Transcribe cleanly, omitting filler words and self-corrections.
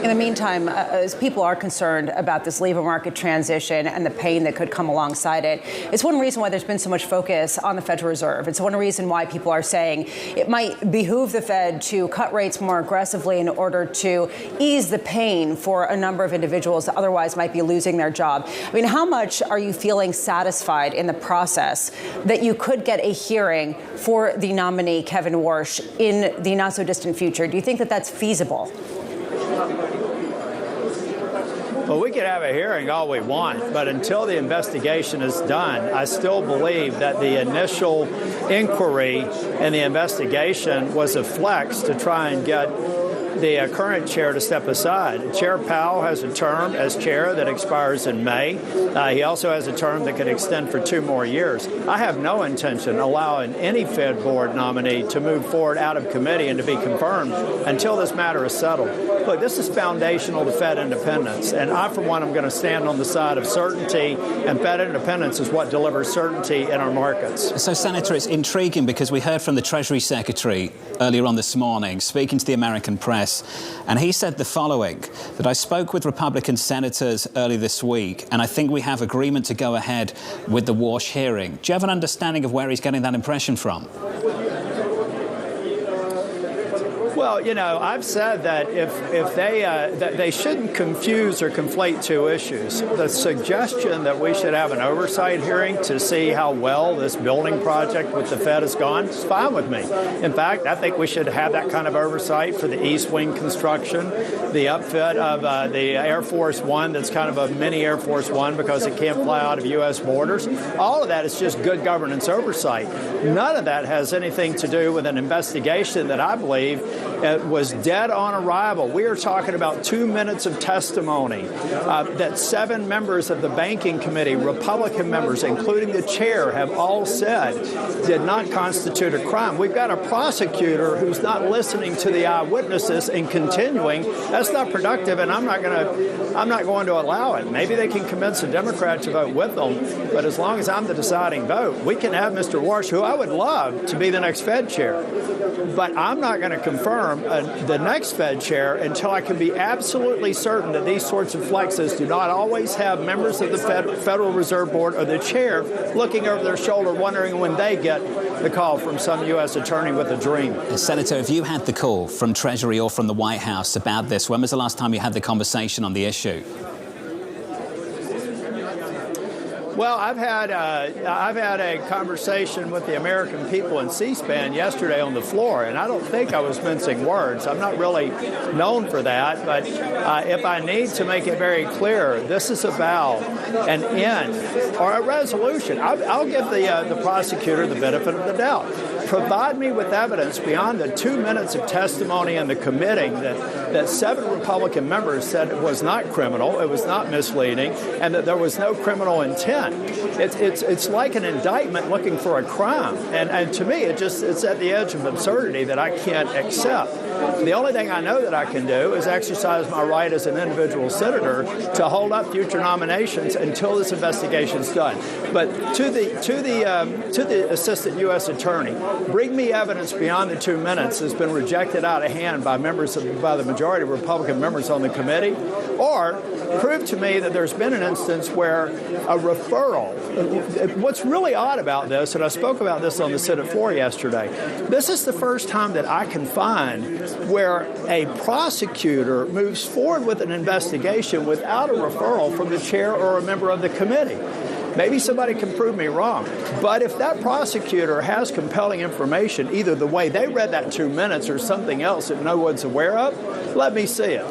In the meantime, as people are concerned about this labor market transition and the pain that could come alongside it, it's one reason why there's been so much focus on the Federal Reserve. It's one reason why people are saying it might behoove the Fed to cut rates more aggressively in order to ease the pain for a number of individuals that otherwise might be losing their job. I mean, how much are you feeling satisfied in the process that you could get a hearing for the nominee, Kevin Warsh, in the not so distant future? Do you think that that's feasible? Well, we can have a hearing all we want, but until the investigation is done, I still believe that the initial inquiry and the investigation was a flex to try and get the current chair to step aside. Chair Powell has a term as chair that expires in May. He also has a term that could extend for 2 more years. I have no intention of allowing any Fed board nominee to move forward out of committee and to be confirmed until this matter is settled. Look, this is foundational to Fed independence, and I, for one, am going to stand on the side of certainty, and Fed independence is what delivers certainty in our markets. So, Senator, it's intriguing because we heard from the Treasury Secretary earlier on this morning, speaking to the American press, and he said the following, that I spoke with Republican senators early this week, and I think we have agreement to go ahead with the Warsh hearing. Do you have an understanding of where he's getting that impression from? Well, you know, I've said that if they shouldn't confuse or conflate 2 issues. The suggestion that we should have an oversight hearing to see how well this building project with the Fed has gone is fine with me. In fact, I think we should have that kind of oversight for the East Wing construction, the upfit of the Air Force One that's kind of a mini Air Force One because it can't fly out of U.S. borders. All of that is just good governance oversight. None of that has anything to do with an investigation that I believe was dead on arrival. We are talking about 2 minutes of testimony that 7 members of the Banking Committee, Republican members, including the chair, have all said did not constitute a crime. We've got a prosecutor who's not listening to the eyewitnesses and continuing. That's not productive, and I'm not going to allow it. Maybe they can convince a Democrat to vote with them, but as long as I'm the deciding vote, we can have Mr. Warsh, who I would love to be the next Fed chair. But I'm not going to confirm the next Fed chair until I can be absolutely certain that these sorts of flexes do not always have members of the Federal Reserve Board or the chair looking over their shoulder, wondering when they get the call from some U.S. attorney with a dream. Senator, have you had the call from Treasury or from the White House about this? When was the last time you had the conversation on the issue? Well, I've had a conversation with the American people in C-SPAN yesterday on the floor, and I don't think I was mincing words. I'm not really known for that, but if I need to make it very clear, this is about an end or a resolution. I'll give the prosecutor the benefit of the doubt. Provide me with evidence beyond the 2 minutes of testimony in the committee that 7 Republican members said it was not criminal, it was not misleading, and that there was no criminal intent. It's like an indictment looking for a crime, and to me it's at the edge of absurdity that I can't accept. The only thing I know that I can do is exercise my right as an individual senator to hold up future nominations until this investigation is done. But to the assistant U.S. attorney, bring me evidence beyond the 2 minutes has been rejected out of hand by the majority of Republican members on the committee, or prove to me that there's been an instance where a referral. What's really odd about this, and I spoke about this on the Senate floor yesterday, this is the first time that I can find where a prosecutor moves forward with an investigation without a referral from the chair or a member of the committee. Maybe somebody can prove me wrong. But if that prosecutor has compelling information, either the way they read that 2 minutes or something else that no one's aware of, let me see it.